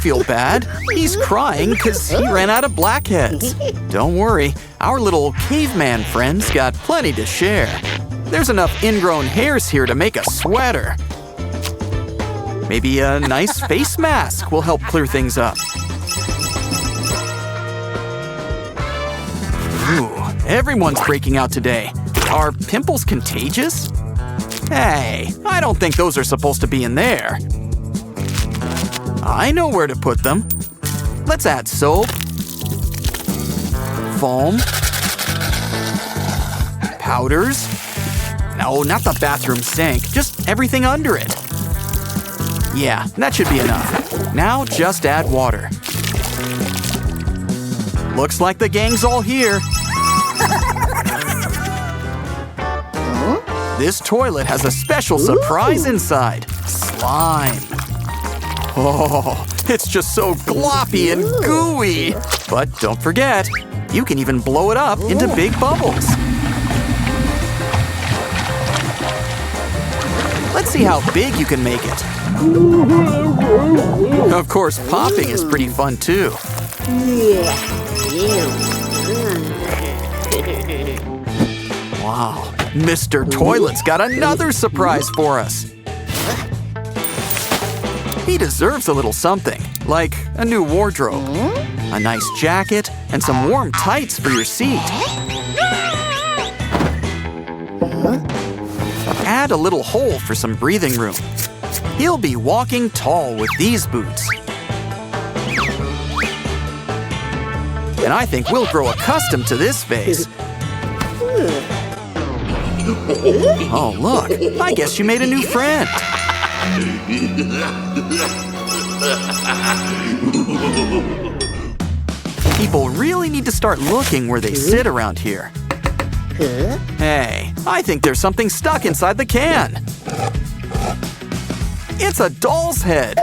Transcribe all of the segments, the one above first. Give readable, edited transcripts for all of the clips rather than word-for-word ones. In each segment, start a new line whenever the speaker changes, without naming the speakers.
feel bad. He's crying because he ran out of blackheads. Don't worry, our little caveman friend's got plenty to share. There's enough ingrown hairs here to make a sweater. Maybe a nice face mask will help clear things up. Ooh, everyone's breaking out today. Are pimples contagious? Hey, I don't think those are supposed to be in there. I know where to put them. Let's add soap, foam, powders. No, not the bathroom sink, just everything under it. Yeah, that should be enough. Now just add water. Looks like the gang's all here. This toilet has a special surprise inside. Slime. Oh, it's just so gloppy and gooey. But don't forget, you can even blow it up into big bubbles. Let's see how big you can make it. Of course, popping is pretty fun too. Wow, Mr. Toilet's got another surprise for us. He deserves a little something, like a new wardrobe, a nice jacket, and some warm tights for your seat. Add a little hole for some breathing room. He'll be walking tall with these boots. And I think we'll grow accustomed to this vase. Oh, look, I guess you made a new friend. People really need to start looking where they sit around here. Hey, I think there's something stuck inside the can. It's a doll's head.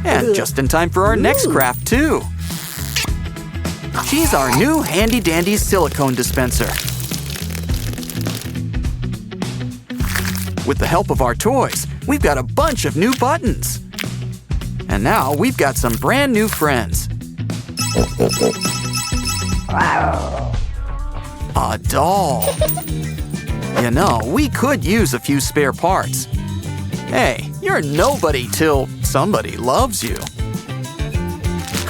And just in time for our next craft, too. She's our new handy-dandy silicone dispenser. With the help of our toys, we've got a bunch of new buttons. And now we've got some brand new friends. A doll. You know, we could use a few spare parts. Hey, you're nobody till somebody loves you.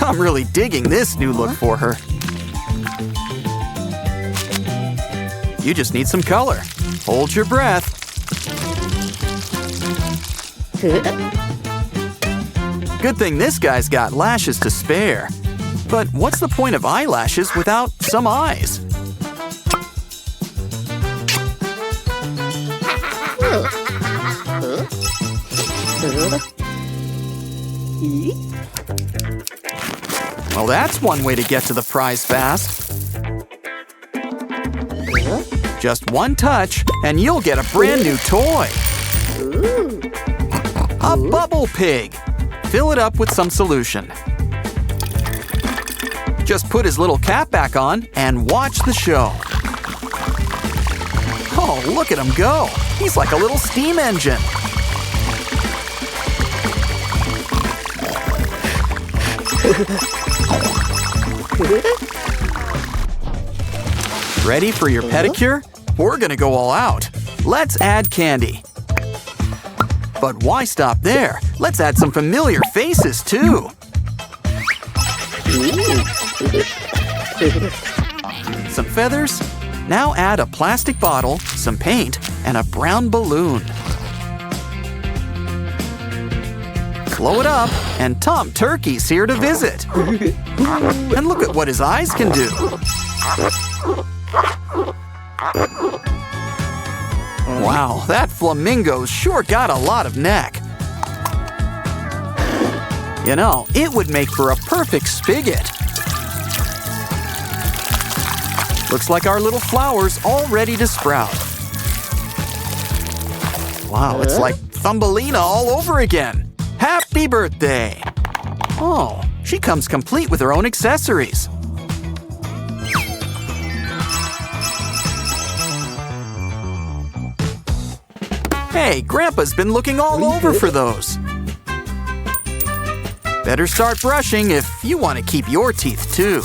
I'm really digging this new look for her. You just need some color. Hold your breath. Good thing this guy's got lashes to spare. But what's the point of eyelashes without some eyes? Well, that's one way to get to the prize fast. Just one touch, and you'll get a brand new toy. A bubble pig. Fill it up with some solution. Just put his little cap back on and watch the show. Oh, look at him go. He's like a little steam engine. Ready for your pedicure? We're gonna go all out. Let's add candy. But why stop there? Let's add some familiar faces, too. Some feathers. Now add a plastic bottle, some paint, and a brown balloon. Blow it up, and Tom Turkey's here to visit. And look at what his eyes can do. Wow, that flamingo's sure got a lot of neck. You know, it would make for a perfect spigot. Looks like our little flower's all ready to sprout. Wow, it's like Thumbelina all over again. Happy birthday! Oh, she comes complete with her own accessories. Hey, Grandpa's been looking all over for those. Better start brushing if you want to keep your teeth too.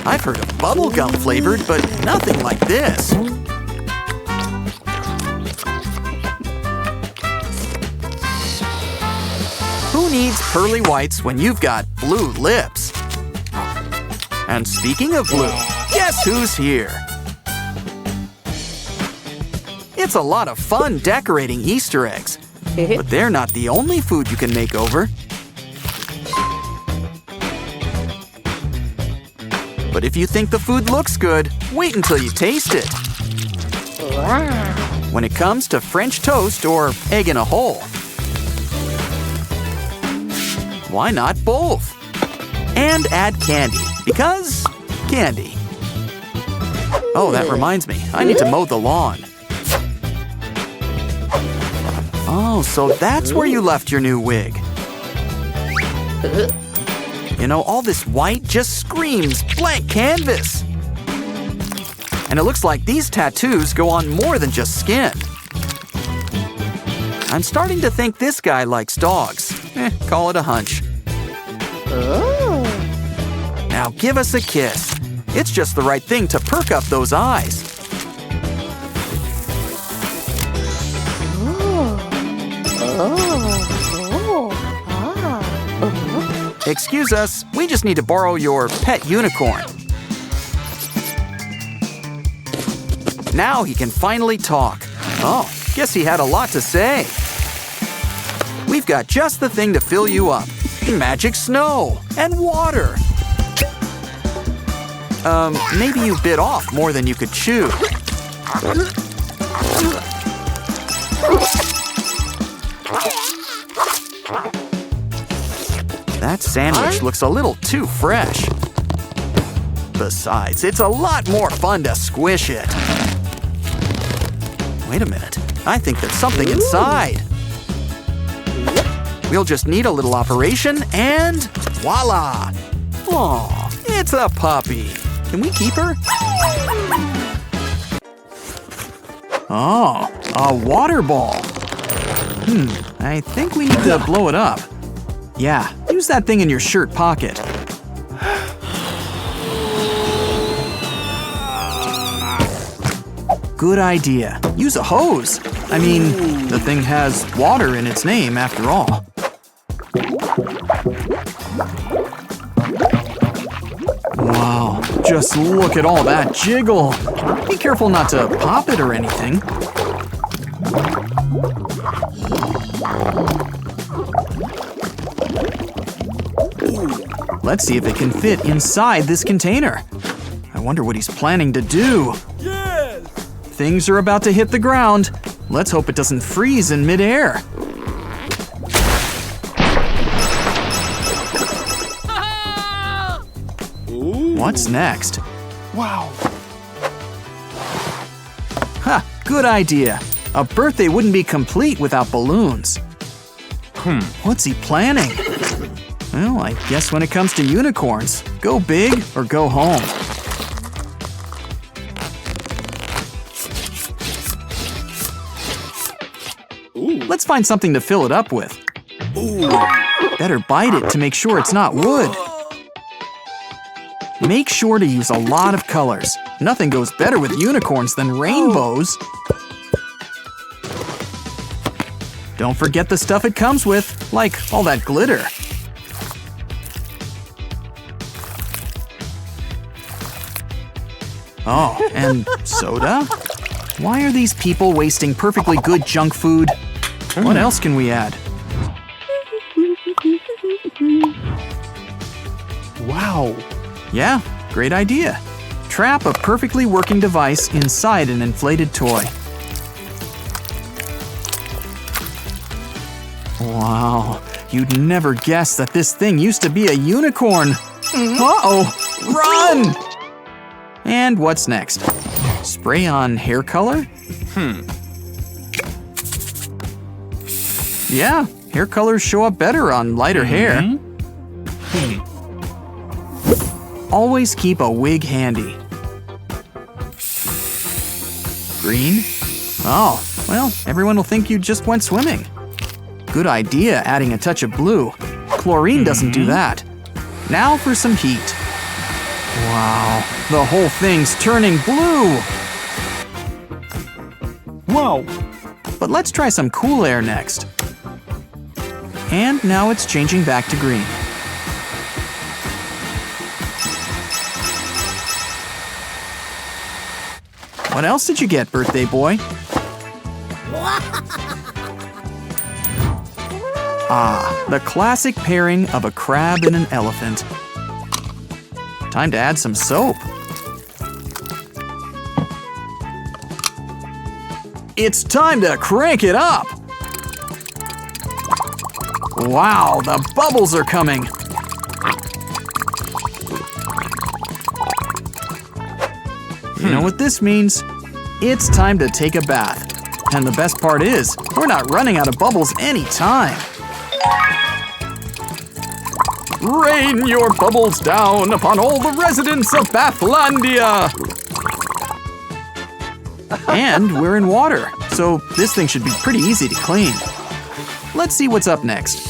I've heard of bubblegum flavored, but nothing like this. Who needs pearly whites when you've got blue lips? And speaking of blue, guess who's here? It's a lot of fun decorating Easter eggs, but they're not the only food you can make over. But if you think the food looks good, wait until you taste it. When it comes to French toast or egg in a hole, why not both? And add candy, because candy. Oh, that reminds me, I need to mow the lawn. Oh, so that's where you left your new wig. You know, all this white just screams blank canvas. And it looks like these tattoos go on more than just skin. I'm starting to think this guy likes dogs. Call it a hunch. Now give us a kiss. It's just the right thing to perk up those eyes. Excuse us, we just need to borrow your pet unicorn. Now he can finally talk. Oh, guess he had a lot to say. We've got just the thing to fill you up. Magic snow and water. Maybe you bit off more than you could chew. That sandwich looks a little too fresh. Besides, it's a lot more fun to squish it. Wait a minute. I think there's something inside. We'll just need a little operation and voila! Aw, it's a puppy. Can we keep her? Oh, a water ball. I think we need to blow it up. Yeah, use that thing in your shirt pocket. Good idea. Use a hose. I mean, the thing has water in its name after all. Wow, just look at all that jiggle. Be careful not to pop it or anything. Let's see if it can fit inside this container. I wonder what he's planning to do. Yes! Things are about to hit the ground. Let's hope it doesn't freeze in midair. What's next? Wow. Ha, good idea. A birthday wouldn't be complete without balloons. What's he planning? Well, I guess when it comes to unicorns, go big or go home. Let's find something to fill it up with. Better bite it to make sure it's not wood. Make sure to use a lot of colors. Nothing goes better with unicorns than rainbows. Don't forget the stuff it comes with, like all that glitter. Oh, and soda? Why are these people wasting perfectly good junk food? What else can we add? Wow. Yeah, great idea. Trap a perfectly working device inside an inflated toy. Wow, you'd never guess that this thing used to be a unicorn. Uh-oh, run! And what's next? Spray on hair color? Yeah, hair colors show up better on lighter hair. Always keep a wig handy. Green? Oh, well, everyone will think you just went swimming. Good idea adding a touch of blue. Chlorine doesn't do that. Now for some heat. Wow, the whole thing's turning blue!
Whoa!
But let's try some cool air next. And now it's changing back to green. What else did you get, birthday boy? Ah, the classic pairing of a crab and an elephant. Time to add some soap. It's time to crank it up! Wow, the bubbles are coming! You know what this means? It's time to take a bath. And the best part is, we're not running out of bubbles anytime. Rain your bubbles down upon all the residents of Bathlandia! And we're in water, so this thing should be pretty easy to clean. Let's see what's up next.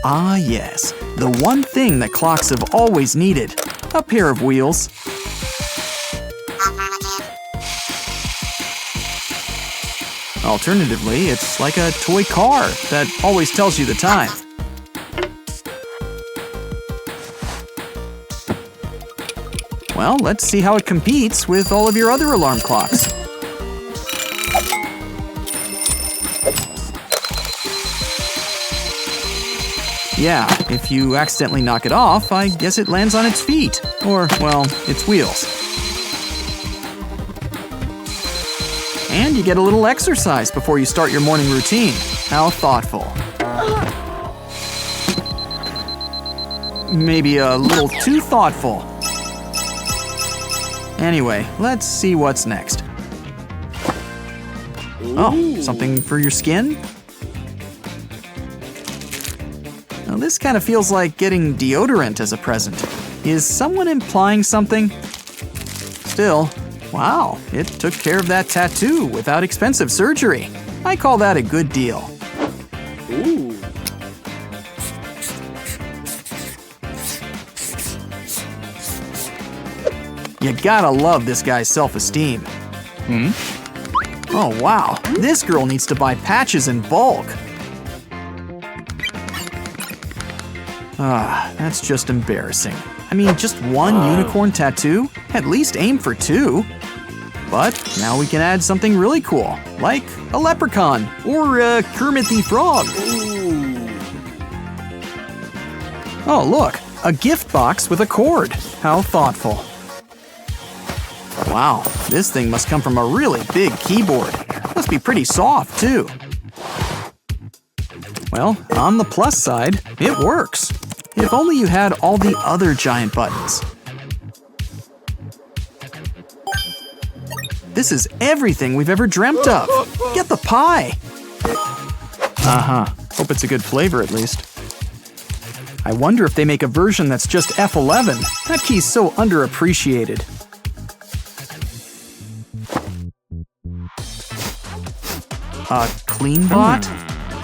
Ah yes, the one thing that clocks have always needed. A pair of wheels. Alternatively, it's like a toy car that always tells you the time. Well, let's see how it competes with all of your other alarm clocks. Yeah, if you accidentally knock it off, I guess it lands on its feet. Or, well, its wheels. And you get a little exercise before you start your morning routine. How thoughtful. Maybe a little too thoughtful. Anyway, let's see what's next. Oh, something for your skin? Now, this kind of feels like getting deodorant as a present. Is someone implying something? Still, wow, it took care of that tattoo without expensive surgery. I call that a good deal.
Ooh.
You gotta love this guy's self-esteem. Oh wow, this girl needs to buy patches in bulk. Ah, that's just embarrassing. I mean, just one unicorn tattoo? At least aim for 2. But now we can add something really cool, like a leprechaun or a Kermit the Frog. Oh look, a gift box with a cord. How thoughtful. Wow, this thing must come from a really big keyboard. Must be pretty soft, too. Well, on the plus side, it works. If only you had all the other giant buttons. This is everything we've ever dreamt of. Get the pie. Hope it's a good flavor at least. I wonder if they make a version that's just F11. That key's so underappreciated. A clean bot?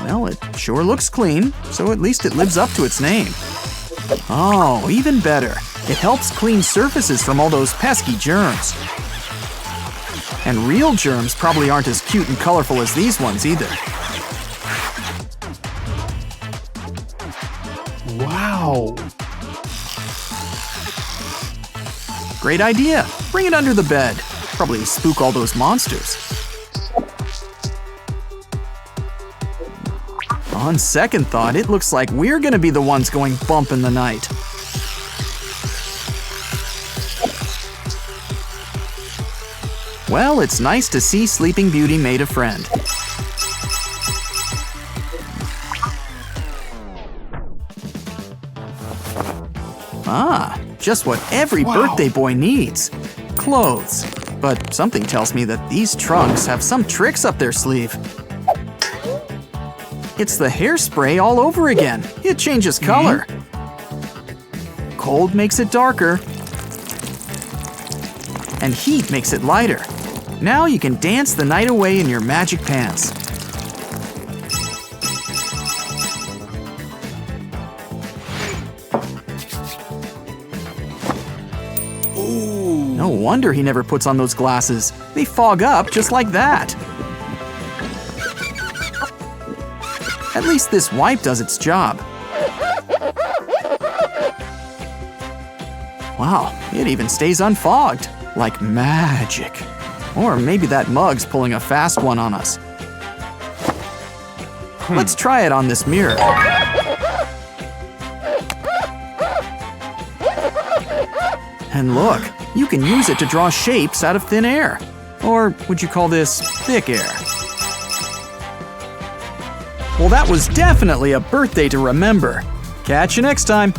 Well, it sure looks clean, so at least it lives up to its name. Oh, even better. It helps clean surfaces from all those pesky germs. And real germs probably aren't as cute and colorful as these ones either.
Wow.
Great idea. Bring it under the bed. Probably spook all those monsters. On second thought, it looks like we're gonna be the ones going bump in the night. Well, it's nice to see Sleeping Beauty made a friend. Ah, just what every birthday boy needs. Clothes. But something tells me that these trunks have some tricks up their sleeve. It's the hairspray all over again. It changes color. Cold makes it darker. And heat makes it lighter. Now you can dance the night away in your magic pants. No wonder he never puts on those glasses. They fog up just like that. At least this wipe does its job. Wow, it even stays unfogged. Like magic. Or maybe that mug's pulling a fast one on us. Let's try it on this mirror. And look, you can use it to draw shapes out of thin air. Or would you call this thick air? Well, that was definitely a birthday to remember. Catch you next time.